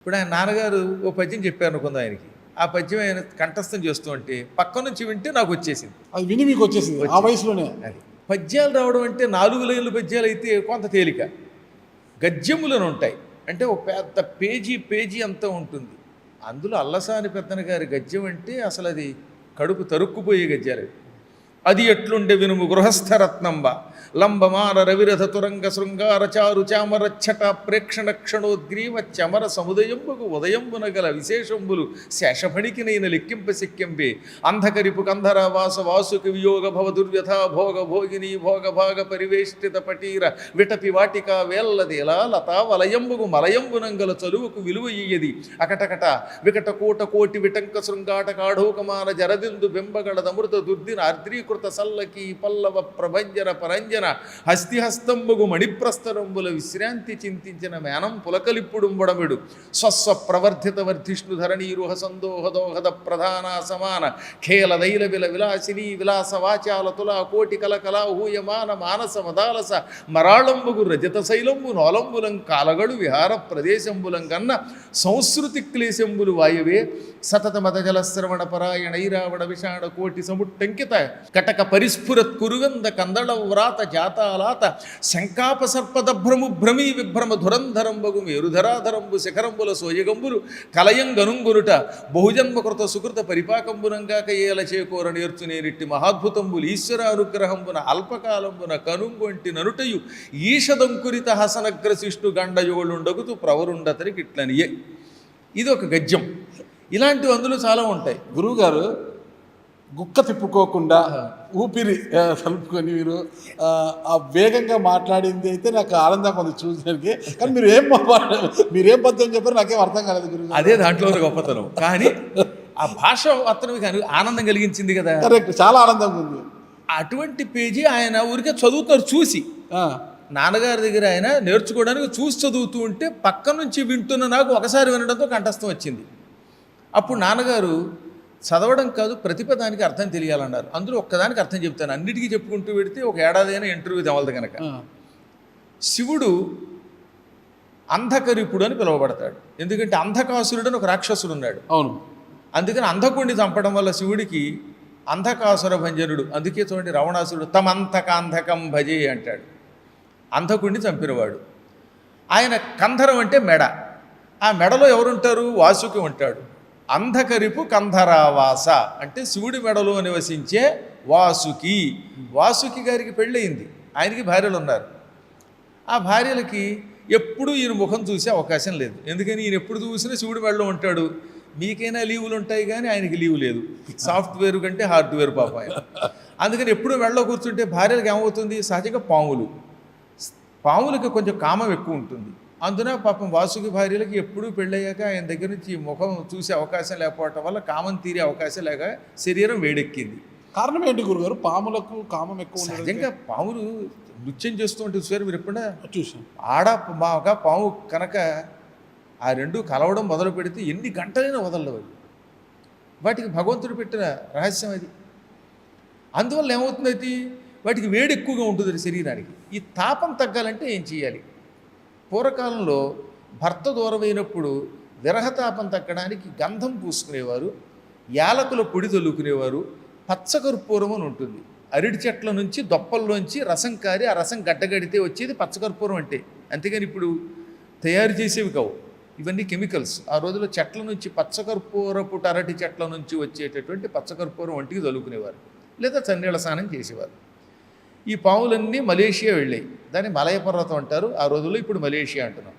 ఇప్పుడు ఆయన నాన్నగారు ఓ పద్యం చెప్పారు అనుకుందాం ఆయనకి. ఆ పద్యం ఆయన కంఠస్థం చేస్తూ ఉంటే పక్క నుంచి వింటే నాకు వచ్చేసింది. అది విని మీకు వచ్చేసింది ఆ వయసులోనే. అది పద్యాలు రావడం అంటే 4 లైన్ల పద్యాలు అయితే కొంత తేలిక. గద్యములను ఉంటాయి అంటే ఒక పెద్ద పేజీ అంతా ఉంటుంది. అందులో అల్లసాని పెద్దన గారి గద్యం అంటే అసలు అది కడుపు తరుక్కుపోయే గద్యాలు. అది ఎట్లుండే వినుము గృహస్థరత్నంబ లంబమాన రవిరథ తురంగ శృంగార చారు చామరచ్చట ప్రేక్షణ క్షణోద్గ్రీవ చమర సముదయంబుకు ఉదయంబున గల విశేషంబులు శేషఫణికినైన లెక్కింప శక్యంబే అంధకరిపు కంధర వాస వాసుకి వియోగ భవ దుర్వ్యథ భోగ భోగిని భోగ భాగ పరివేష్టిత పటీర విటపి వాటిక వేల్లదేలా లతా వలయంబుకు మలయంబునంగల చలువుకు విలువ ఇయ్యది అకటకట వికట కూట కోటి విటంక శృంగాట కాఢోకమాన జరదిందు బింబగళదమృత దుర్దిన ఆర్ద్రీకృత సల్లకి పల్లవ ప్రభంజన పరంజన హస్తిహస్తంబుగు మణిప్రస్తరంబుల విశ్రాంతి చింతించిన మేనం పులకలిప్పుడుంబడమిడు స్వస్వ ప్రవర్ధిత వర్ధిష్ణు ధరణీరుహ సందోహదోహద ప్రధాన సమాన ఖేల దైల విల విలాసిని విలాస వాచాల తులా కోటి కలకలా హూయమాన మానస మదాలస మరాళంబుగు రజత శైలంబు నోలంబులం కాలగడు విహార ప్రదేశంబులం కన్న సంస్కృతి క్లేశంబులు వాయువే సతత మత జలశ్రవణ పరాయణైరావణ విషాణ కోటి సముట్టంకిత కటక పరిస్ఫురత్ కురుగంధ కందళ వ్రాత జాతాలాత శంకాప సర్పదభ్రము భ్రమీ విభ్రమ ధురంధరంబగు మేరుధరాధరంబు శిఖరంబుల సోయగంబులు కలయంగనుంగునుట బహుజన్మకృత సుకృత పరిపాకంబునంగాక ఏల చేకూర నేర్చునేనిట్టి మహాద్భుతంబులు ఈశ్వర అనుగ్రహంబున అల్పకాలంబున కనుంగొంటి ననుటయు ఈషదంకురిత హసనగ్రశిష్ణు గండయోళుండగుతూ ప్రవరుండతనికి ఇట్లనియే. ఇది ఒక గద్యం. ఇలాంటివి అందులో చాలా ఉంటాయి. గురువుగారు గుక్క తిప్పుకోకుండా ఊపిరి కలుపుకొని మీరు ఆ వేగంగా మాట్లాడింది అయితే నాకు ఆనందంగా ఉంది చూసడానికి. కానీ మీరేం పద్యం చెప్పారు నాకేం అర్థం కాలేదు గురువు. అదే దాంట్లో గొప్పతనం. కానీ ఆ భాష అతనికి ఆనందం కలిగించింది కదా. కరెక్ట్, చాలా ఆనందంగా ఉంది. అటువంటి పేజీ ఆయన ఊరికే చదువుతారు చూసి. నాన్నగారి దగ్గర ఆయన నేర్చుకోవడానికి చూసి చదువుతూ ఉంటే పక్క నుంచి వింటున్న నాకు ఒకసారి వినడంతో కంఠస్థం వచ్చింది. అప్పుడు నాన్నగారు చదవడం కాదు ప్రతిపదానికి అర్థం తెలియాలన్నారు. అందులో ఒక్కదానికి అర్థం చెప్తాను, అన్నిటికీ చెప్పుకుంటూ పెడితే ఒక ఏడాది అయినా ఇంటర్వ్యూ తెవలదు కనుక. శివుడు అంధకరిపుడు అని పిలువబడతాడు. ఎందుకంటే అంధకాసురుడు అని ఒక రాక్షసుడు ఉన్నాడు. అవును. అందుకని అంధకుడిని చంపడం వల్ల శివుడికి అంధకాసుర భంజనుడు. అందుకే చూడండి రావణాసురుడు తమంతకాంధకం భజే అంటాడు. అంధకుడిని చంపినవాడు ఆయన. కంధరం అంటే మెడ. ఆ మెడలో ఎవరుంటారు? వాసుకి ఉంటాడు. అంధకరిపు కంధరావాస అంటే శివుడి మెడలో నివసించే వాసుకి. వాసుకి గారికి పెళ్ళయింది, ఆయనకి భార్యలు ఉన్నారు. ఆ భార్యలకి ఎప్పుడూ ఈయన ముఖం చూసే అవకాశం లేదు. ఎందుకని ఈయన ఎప్పుడు చూసినా శివుడి మెడలో ఉంటాడు. మీకైనా లీవులు ఉంటాయి కానీ ఆయనకి లీవు లేదు. సాఫ్ట్వేర్ కంటే హార్డ్వేర్ పాప ఆయన. అందుకని ఎప్పుడు మెడలో కూర్చుంటే భార్యలకు ఏమవుతుంది? సహజంగా పాములకి కొంచెం కామం ఎక్కువ ఉంటుంది. అందున పాపం వాసుకి భార్యలకి ఎప్పుడూ పెళ్ళయ్యాక ఆయన దగ్గర నుంచి ముఖం చూసే అవకాశం లేకపోవటం వల్ల కామం తీరే అవకాశం లేక శరీరం వేడెక్కింది. కారణం ఏంటి గురుగారు? పాములకు కామం ఎక్కువ. సహజంగా పాములు నృత్యం చేస్తూ ఉంటే చూసారు మీరు ఎప్పుడైనా? చూసాం. మగ పాము కనుక ఆ రెండు కలవడం మొదలు పెడితే ఎన్ని గంటలైనా వదలవు. వాటికి భగవంతుడు పెట్టిన రహస్యం అది. అందువల్ల ఏమవుతుంది? అది వాటికి వేడి ఎక్కువగా ఉంటుంది శరీరానికి. ఈ తాపం తగ్గాలంటే ఏం చేయాలి? పూర్వకాలంలో భర్త దూరమైనప్పుడు విరహతాపం తగ్గడానికి గంధం పూసుకునేవారు, యాలకుల పొడి తొలుకునేవారు, పచ్చకర్పూరం అని ఉంటుంది. అరటి చెట్ల నుంచి దొప్పల్లోంచి రసం కారి ఆ రసం గడ్డగడితే వచ్చేది పచ్చకర్పూరం అంటే. అంతేగాని ఇప్పుడు తయారు చేసేవి కావు, ఇవన్నీ కెమికల్స్. ఆ రోజుల్లో చెట్ల నుంచి పచ్చకర్పూరపు అరటి చెట్ల నుంచి వచ్చేటటువంటి పచ్చకర్పూరం వంటికి తొలుకునేవారు, లేదా చన్నీళ్ళ స్నానం చేసేవారు. ఈ పాములన్నీ మలేషియా వెళ్ళాయి. దాన్ని మలయ పర్వతం అంటారు ఆ రోజుల్లో, ఇప్పుడు మలేషియా అంటున్నాం.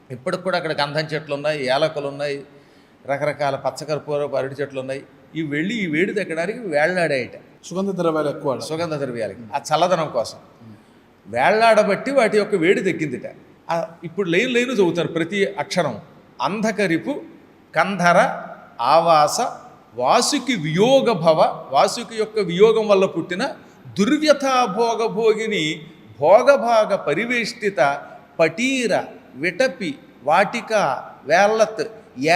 ఇప్పటికి కూడా అక్కడ గంధం చెట్లు ఉన్నాయి, యాలకులు ఉన్నాయి, రకరకాల పచ్చకర్పూరపు అరటి చెట్లు ఉన్నాయి. ఇవి వెళ్ళి ఈ వేడి తగ్గడానికి వేళ్లాడాయట. సుగంధ ద్రవ్యాలు ఎక్కువ. సుగంధ ద్రవ్యాలకి ఆ చల్లదనం కోసం వేళ్లాడబట్టి వాటి యొక్క వేడి తగ్గిందిట. ఇప్పుడు లైన్ చదువుతారు ప్రతి అక్షరం. అంధకరిపు కంధర ఆవాస వాసుకి వియోగ భవ. వాసుకి యొక్క వియోగం వల్ల పుట్టిన దుర్వ్యథా భోగభోగిని భోగభాగ పరివేష్టిత పటీర విటపి వాటిక వేల్లత్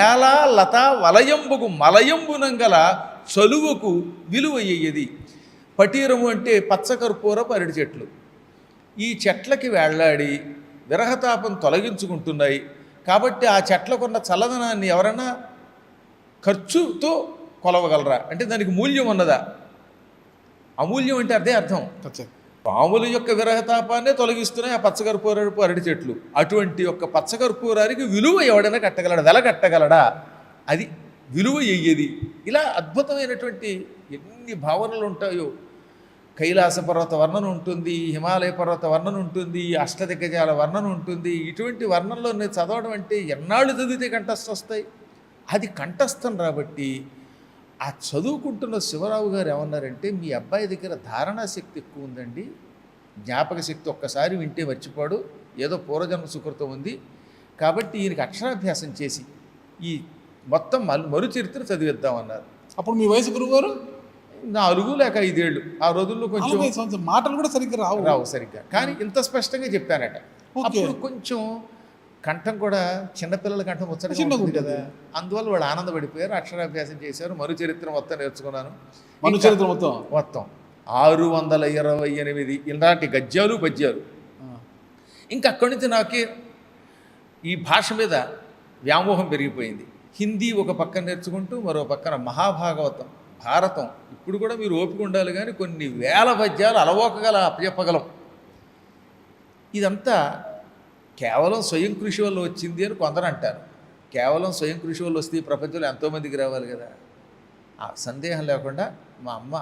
ఏలా లత వలయంబుగు మలయంబునంగల చలువకు విలువయ్యేది. పటీరము అంటే పచ్చకర్పూరపు అరటి చెట్లు. ఈ చెట్లకి వేళ్లాడి విరహతాపం తొలగించుకుంటున్నాయి. కాబట్టి ఆ చెట్లకున్న చల్లదనాన్ని ఎవరన్నా ఖర్చుతో కొలవగలరా? అంటే దానికి మూల్యం ఉన్నదా? అమూల్యం అంటే అదే అర్థం. పాముల యొక్క విరహతాపాన్నే తొలగిస్తున్నాయి ఆ పచ్చకర్పూరపు అరటి చెట్లు. అటువంటి యొక్క పచ్చకర్పూరానికి విలువ ఎవడైనా కట్టగలడా? వెల కట్టగలడా? అది విలువ ఎయ్యేది. ఇలా అద్భుతమైనటువంటి ఎన్ని భావనలు ఉంటాయో. కైలాస పర్వత వర్ణన ఉంటుంది, హిమాలయ పర్వత వర్ణన ఉంటుంది, అష్టదిగ్గజాల వర్ణన ఉంటుంది. ఇటువంటి వర్ణనలో నేను చదవడం అంటే ఎన్నాళ్ళు చదివితే కంఠస్థం వస్తాయి. అది కంఠస్థం రాబట్టి ఆ చదువుకుంటున్న శివరావు గారు ఏమన్నారంటే, మీ అబ్బాయి దగ్గర ధారణా శక్తి ఎక్కువ ఉందండి, జ్ఞాపక శక్తి ఒక్కసారి వింటే మర్చిపోడు, ఏదో పూర్వజన్మ సుకృతం ఉంది, కాబట్టి ఈయనకి అక్షరాభ్యాసం చేసి ఈ మొత్తం మరు చరిత్ర చదివిద్దామన్నారు. అప్పుడు మీ వయసు గురువుగారు 4 లేక 5 ఏళ్ళు. ఆ రోజుల్లో కొంచెం మాటలు కూడా సరిగ్గా రావు సరిగ్గా, కానీ ఇంత స్పష్టంగా చెప్పానట. అప్పుడు కొంచెం కంఠం కూడా చిన్నపిల్లల కంఠం ముచ్చటగా ఉంటుంది కదా, అందువల్ల వాళ్ళు ఆనందపడిపోయారు, అక్షరాభ్యాసం చేశారు. మరు చరిత్ర మొత్తం నేర్చుకున్నాను. మరు చరిత్ర మొత్తం 628 ఇలాంటి గద్యాలు పద్యాలు. ఇంకా అక్కడి నుంచి నాకే ఈ భాష మీద వ్యామోహం పెరిగిపోయింది. హిందీ ఒక పక్కన నేర్చుకుంటూ మరో పక్కన మహాభాగవతం, భారతం. ఇప్పుడు కూడా మీరు ఓపిక ఉండాలి, కానీ కొన్ని వేల పద్యాలు అలవోకగల చెప్పగలం. ఇదంతా కేవలం స్వయం కృషి వల్ల వచ్చింది అని కొందరు అంటారు. కేవలం స్వయం కృషి వల్ల వస్తే ఈ ప్రపంచంలో ఎంతోమందికి రావాలి కదా. ఆ సందేహం లేకుండా మా అమ్మ,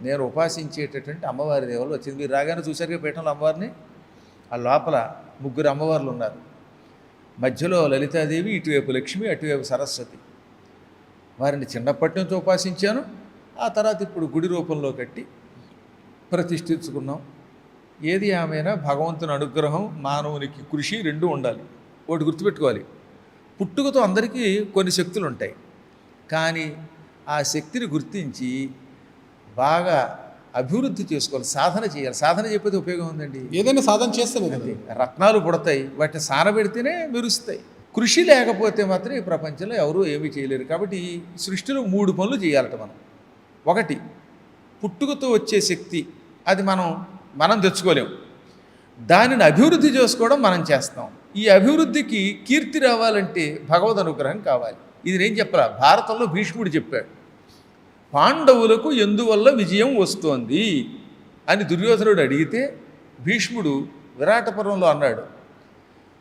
నేను ఉపాసించేటటువంటి అమ్మవారి దేవలు వచ్చింది. మీరు రాగానే చూశారుగా పీఠంలో అమ్మవారిని. ఆ లోపల 3 అమ్మవార్లు ఉన్నారు. మధ్యలో లలితాదేవి, ఇటువైపు లక్ష్మి, అటువైపు సరస్వతి. వారిని చిన్నప్పటి నుంచి ఉపాసించాను. ఆ తర్వాత ఇప్పుడు గుడి రూపంలో కట్టి ప్రతిష్ఠించుకున్నాం. ఏది ఆమెనా భగవంతుని అనుగ్రహం, మానవునికి కృషి 2 ఉండాలి. ఒకటి గుర్తుపెట్టుకోవాలి, పుట్టుకతో అందరికీ కొన్ని శక్తులు ఉంటాయి, కానీ ఆ శక్తిని గుర్తించి బాగా అభివృద్ధి చేసుకోవాలి, సాధన చేయాలి. సాధన చెప్పేది ఉపయోగం ఉందండి. ఏదైనా సాధన చేస్తే రత్నాలు పుడతాయి, వాటిని సానబెడితేనే మెరుస్తాయి. కృషి లేకపోతే మాత్రం ఈ ప్రపంచంలో ఎవరూ ఏమీ చేయలేరు. కాబట్టి ఈ సృష్టిలో 3 పనులు చేయాలట మనం. ఒకటి, పుట్టుకతో వచ్చే శక్తి, అది మనం తెచ్చుకోలేము. దానిని అభివృద్ధి చేసుకోవడం మనం చేస్తాం. ఈ అభివృద్ధికి కీర్తి రావాలంటే భగవద్ అనుగ్రహం కావాలి. ఇది నేను చెప్పరా, భారతంలో భీష్ముడు చెప్పాడు. పాండవులకు ఎందువల్ల విజయం వస్తోంది అని దుర్యోధనుడు అడిగితే భీష్ముడు విరాటపురంలో అన్నాడు,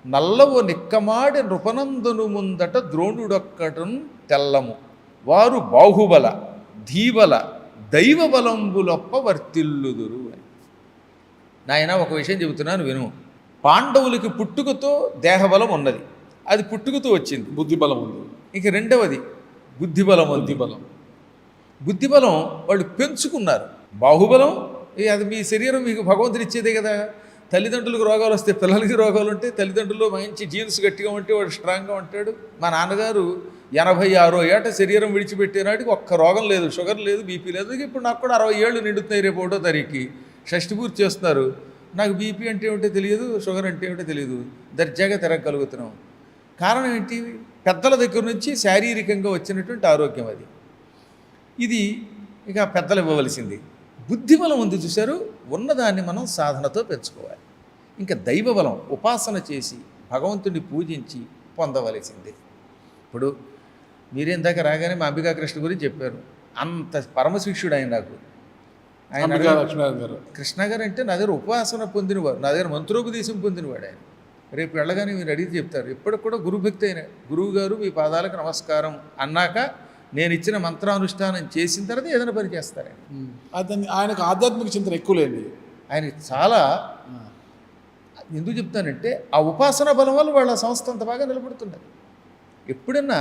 నల్లవు నిక్కమాడి నృపనందును ముందట ద్రోణుడొక్కటం తెల్లము, వారు బాహుబల ధీబల దైవ బలంబులొప్ప వర్తిల్లుదురు అని. నాయన ఒక విషయం చెబుతున్నాను విను. పాండవులకి పుట్టుకతో దేహబలం ఉన్నది, అది పుట్టుకతో వచ్చింది. బుద్ధిబలం ఉంది. ఇక రెండవది బుద్ధిబలం ఉంది. బుద్ధిబలం వాళ్ళు పెంచుకున్నారు. బాహుబలం అది మీ శరీరం మీకు భగవంతుడు ఇచ్చేదే కదా. తల్లిదండ్రులకు రోగాలు వస్తే పిల్లలకి రోగాలు ఉంటాయి. తల్లిదండ్రులు మంచి జీన్స్ గట్టిగా ఉంటే వాడు స్ట్రాంగ్గా ఉంటాడు. మా నాన్నగారు 86 ఏట శరీరం విడిచిపెట్టే నాటికి ఒక్క రోగం లేదు, షుగర్ లేదు, బీపీ లేదు. ఇప్పుడు నాకు కూడా 60 ఏళ్ళు నిండుతున్నాయి. రేపు 1వ తారీఖుకి షష్ఠి పూర్తి చేస్తున్నారు. నాకు బీపీ అంటే ఏమిటో తెలియదు, షుగర్ అంటే ఏమిటో తెలియదు, దర్జాగా తిరగలుగుతున్నాం. కారణం ఏంటి? పెద్దల దగ్గర నుంచి శారీరకంగా వచ్చినటువంటి ఆరోగ్యం అది. ఇది ఇక పెద్దలు ఇవ్వవలసింది. బుద్ధిబలం ఉంది చూశారు, ఉన్నదాన్ని మనం సాధనతో పెంచుకోవాలి. ఇంకా దైవబలం ఉపాసన చేసి భగవంతుడిని పూజించి పొందవలసిందే. ఇప్పుడు మీరేందాక రాగానే మా అంబికా కృష్ణ గురించి చెప్పారు. అంత పరమశిష్యుడు ఆయన నాకు. ఆయన కృష్ణ గారు అంటే నా దగ్గర ఉపాసన పొందినవాడు, నా దగ్గర మంత్రోపదేశం పొందినవాడు ఆయన. రేపు వెళ్ళగానే మీరు అడిగితే చెప్తారు. ఇప్పటికి కూడా గురుభక్తి అయిన గురువు గారు మీ పాదాలకు నమస్కారం అన్నాక నేను ఇచ్చిన మంత్రానుష్ఠానం చేసిన తర్వాత ఏదైనా పని చేస్తారు. ఆయనకు ఆధ్యాత్మిక చింతన ఎక్కువ లేదు. ఆయన చాలా, ఎందుకు చెప్తానంటే ఆ ఉపాసన బలం వల్ల వాళ్ళ సంస్థ అంత బాగా నిలబడుతున్నది. ఎప్పుడన్నా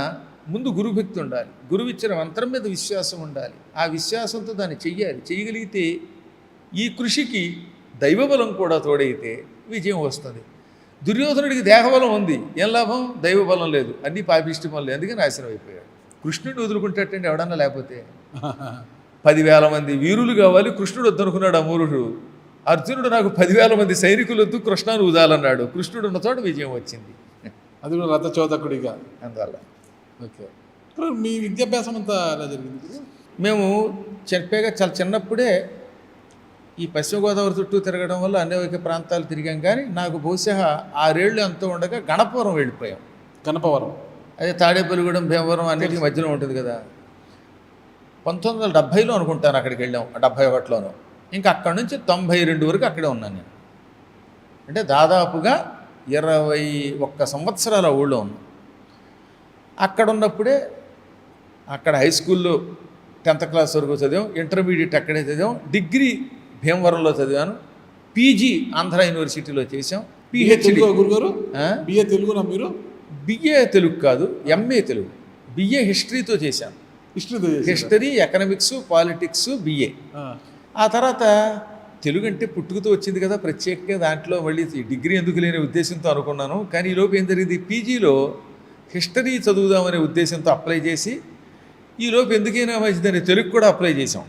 ముందు గురుభక్తి ఉండాలి, గురువు ఇచ్చిన మంత్రం మీద విశ్వాసం ఉండాలి. ఆ విశ్వాసంతో దాన్ని చెయ్యాలి. చేయగలిగితే ఈ కృషికి దైవబలం కూడా తోడైతే విజయం వస్తుంది. దుర్యోధనుడికి దేహబలం ఉంది, ఏం లాభం? దైవబలం లేదు, అన్నీ పాపిష్టి పనులు, అందుకే నాశనం అయిపోయాడు. కృష్ణుడిని వదులుకుంటాడంటే ఎవడన్నా, లేకపోతే 10,000 మంది వీరులు కావాలి, కృష్ణుడు వద్దనుకున్నాడు అమూరుడు. అర్జునుడు నాకు 10,000 మంది సైనికులు వద్దు, కృష్ణాను ఊదాలన్నాడు. కృష్ణుడు ఉన్న చోట విజయం వచ్చింది. అది కూడా రథచోదకుడిగా. అందువల్ల ఓకే. ఇప్పుడు మీ విద్యాభ్యాసం అంతా ఎలా జరిగింది? మేము చెప్పాగా చాలా చిన్నప్పుడే ఈ పశ్చిమ గోదావరి చుట్టూ తిరగడం వల్ల అనేక ప్రాంతాలు తిరిగాం. కానీ నాకు బహుశా 6 ఏళ్ళు ఎంతో ఉండగా గణపురం వెళ్ళిపోయాం. గణపవరం. అదే తాడేపల్లిగూడెం, భీమవరం అన్నిటికీ మధ్యలో ఉంటుంది కదా. 1970లో అనుకుంటాను అక్కడికి వెళ్ళాం, 71లోనూ. ఇంకా అక్కడి నుంచి 92 వరకు అక్కడే ఉన్నాను నేను. అంటే దాదాపుగా 21 సంవత్సరాల ఊళ్ళో ఉన్నాను. అక్కడ ఉన్నప్పుడే అక్కడ హై స్కూల్లో 10th క్లాస్ వరకు చదివాం, ఇంటర్మీడియట్ అక్కడే చదివాం, డిగ్రీ భీమవరంలో చదివాను, పీజీ ఆంధ్ర యూనివర్సిటీలో చేసాం, పిహెచ్డి. గురుగారు బిఏ తెలుగునా మీరు? బిఏ తెలుగు కాదు, ఎంఏ తెలుగు. బిఏ హిస్టరీతో చేశాను. History, economics, politics, BA. ఆ తర్వాత తెలుగు అంటే పుట్టుకతో వచ్చింది కదా, ప్రత్యేకంగా దాంట్లో మళ్ళీ డిగ్రీ ఎందుకు లేని ఉద్దేశంతో అనుకున్నాను. కానీ ఈలోపు ఏం జరిగింది, పీజీలో హిస్టరీ చదువుదామనే ఉద్దేశంతో అప్లై చేసి, ఈలోపు ఎందుకైనా మంచిదని తెలుగు కూడా అప్లై చేసాం.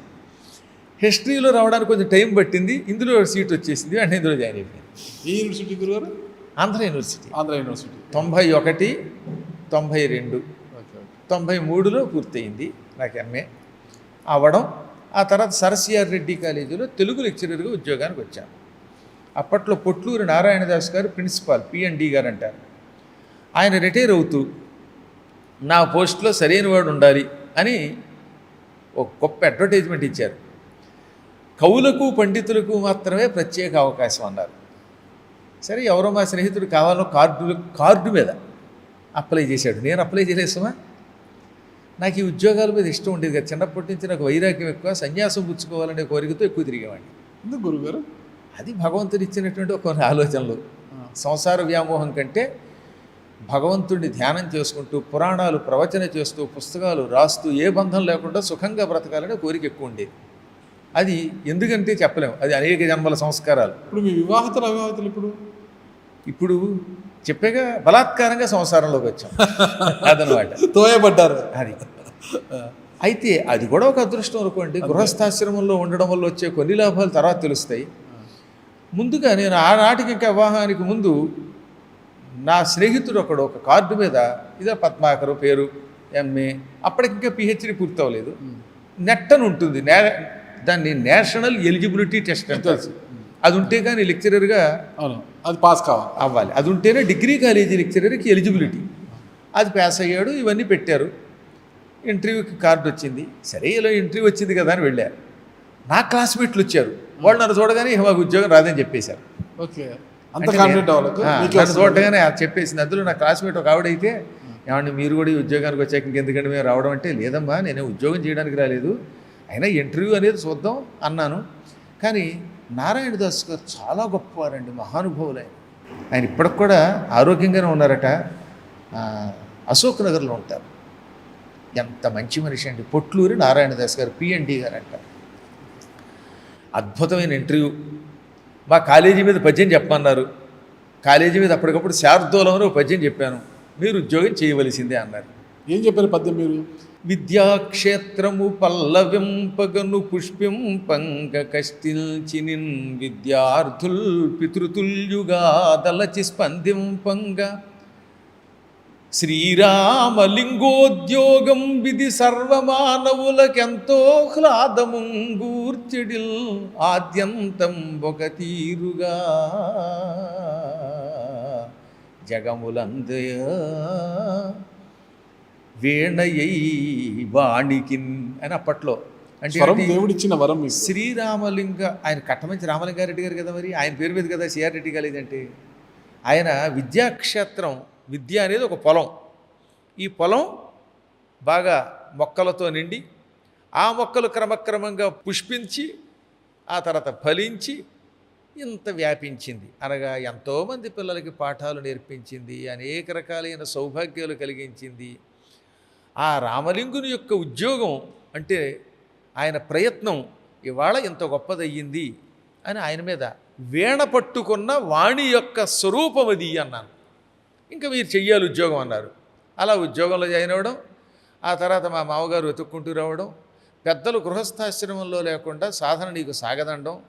హిస్టరీలో రావడానికి కొంచెం టైం పట్టింది, ఇందులో సీట్ వచ్చేసింది, అంటే ఇందులో జాయిన్ అయిపోయింది. ఏ యూనివర్సిటీ గురుగారు? ఆంధ్ర యూనివర్సిటీ. ఆంధ్ర యూనివర్సిటీ 91, 92, 93లో పూర్తయింది నాకు ఎంఏ అవ్వడం. ఆ తర్వాత సరసిఆర్ రెడ్డి కాలేజీలో తెలుగు లెక్చరర్గా ఉద్యోగానికి వచ్చాను. అప్పట్లో పొట్లూరి నారాయణదాస్ గారు ప్రిన్సిపాల్, పిఎన్డి గారు అంటారు. ఆయన రిటైర్ అవుతూ నా పోస్ట్లో సరైన వాడు ఉండాలి అని ఒక గొప్ప అడ్వర్టైజ్మెంట్ ఇచ్చారు. కవులకు పండితులకు మాత్రమే ప్రత్యేక అవకాశం అన్నారు. సరే, ఎవరో మా స్నేహితుడు కావాలో కార్డు మీద అప్లై చేశాడు. నేను అప్లై చేయలేసమా, నాకు ఈ ఉద్యోగాల మీద ఇష్టం ఉండేది కదా. చిన్నప్పటి నుంచి నాకు వైరాగ్యం ఎక్కువ, సన్యాసం పుచ్చుకోవాలనే కోరికతో ఎక్కువ తిరిగేవాడిని. ఎందుకు గురుగారు? అది భగవంతుడు ఇచ్చినటువంటి కొన్ని ఆలోచనలు. సంసార వ్యామోహం కంటే భగవంతుడిని ధ్యానం చేసుకుంటూ, పురాణాలు ప్రవచన చేస్తూ, పుస్తకాలు రాస్తూ, ఏ బంధం లేకుండా సుఖంగా బ్రతకాలనే కోరిక ఎక్కువ ఉండేది. అది ఎందుకంటే చెప్పలేము, అది అనేక జన్మల సంస్కారాలు. ఇప్పుడు మీ వివాహితులు అవివాహితులు ఇప్పుడు చెప్పేగా బలాత్కారంగా సంసారంలోకి వచ్చాం అదనమాట, తోయబడ్డారు. అది అయితే అది కూడా ఒక అదృష్టం అనుకోండి. గృహస్థాశ్రమంలో ఉండడం వల్ల వచ్చే కొన్ని లాభాలు తర్వాత తెలుస్తాయి. ముందుగా నేను ఆనాటికి ఇంకా వివాహానికి ముందు నా స్నేహితుడు ఒకడు ఒక కార్డు మీద, ఇదే పద్మాకరు పేరు, ఎంఏ, అప్పటికింకా పిహెచ్డి పూర్తవలేదు, నెట్ అని ఉంటుంది, దాన్ని నేషనల్ ఎలిజిబిలిటీ టెస్ట్ అని తెలుసు. అది ఉంటే కానీ లెక్చరర్గా అది పాస్ అవ్వాలి. అది ఉంటేనే డిగ్రీ కాలేజీ లెక్చరర్కి ఎలిజిబిలిటీ. అది పాస్ అయ్యాడు, ఇవన్నీ పెట్టారు. ఇంటర్వ్యూకి కార్డు వచ్చింది. సరే, ఇలా ఇంటర్వ్యూ వచ్చింది కదా అని వెళ్ళారు. నా క్లాస్మేట్లు వచ్చారు. వాళ్ళు నన్ను చూడగానే మాకు ఉద్యోగం రాదని చెప్పేశారు. ఓకే, అంత కాన్ఫిడెంట్ అవ్వాలి. నన్ను చూడగానే చెప్పేసింది. అందులో నా క్లాస్మేట్ ఒక ఆవిడైతే, ఏమంటే మీరు కూడా ఈ ఉద్యోగానికి వచ్చాక ఇంకెందుకంటే మేము రావడం అంటే, లేదమ్మా నేనే ఉద్యోగం చేయడానికి రాలేదు, అయినా ఇంటర్వ్యూ అనేది చూద్దాం అన్నాను. కానీ నారాయణదాస్ గారు చాలా గొప్పవారండి, మహానుభావులు. ఆయన ఇప్పటికి కూడా ఆరోగ్యంగానే ఉన్నారట, అశోక్ నగర్లో ఉంటారు. ఎంత మంచి మనిషి అండి, పొట్లూరి నారాయణదాస్ గారు, పిఎన్డి గారు అంటారు. అద్భుతమైన ఇంటర్వ్యూ. మా కాలేజీ మీద పద్యం చెప్పమన్నారు. కాలేజీ మీద అప్పటికప్పుడు శార్దూలంలో పద్యం చెప్పాను. మీరు ఉద్యోగం చేయవలసిందే అన్నారు. ఏం చెప్పారు పద్యం మీరు? విద్యాక్షేత్రము పల్లవింపగను పుష్పింపంగ కష్టిల్చినిన్ విద్యార్థుల్ పితృతుల్యుగా దలచి స్పందింపంగ శ్రీరామలింగోద్యోగం విధి సర్వమానవులకెంతో హ్లాదముంగూర్చెడిల్ ఆద్యంతం ఒక తీరుగా జగములందయ వీణయై వాణికిన్ అని అప్పట్లో. అంటే దేవుడిచ్చిన వరం. శ్రీరామలింగ, ఆయన కట్టమంచి రామలింగారెడ్డి గారు కదా, మరి ఆయన పేరు మీద కదా సిఆర్ రెడ్డి కాలేజ్ అంటే. ఆయన విద్యాక్షేత్రం, విద్య అనేది ఒక పొలం. ఈ పొలం బాగా మొక్కలతో నిండి, ఆ మొక్కలు క్రమక్రమంగా పుష్పించి, ఆ తర్వాత ఫలించి ఇంత వ్యాపించింది. అనగా ఎంతోమంది పిల్లలకి పాఠాలు నేర్పించింది, అనేక రకాలైన సౌభాగ్యాలు కలిగించింది. ఆ రామలింగుని యొక్క ఉద్యోగం అంటే ఆయన ప్రయత్నం ఇవాళ ఇంత గొప్పదయ్యింది అని ఆయన మీద వీణ పట్టుకున్న వాణి యొక్క స్వరూపం అది అన్నాను. ఇంకా మీరు చెయ్యాలి ఉద్యోగం అన్నారు. అలా ఉద్యోగంలో జాయిన్ అవ్వడం, ఆ తర్వాత మా మామగారు వెతుక్కుంటూ రావడం, పెద్దలు గృహస్థాశ్రమంలో లేకుండా సాధన నీకు సాగదండం,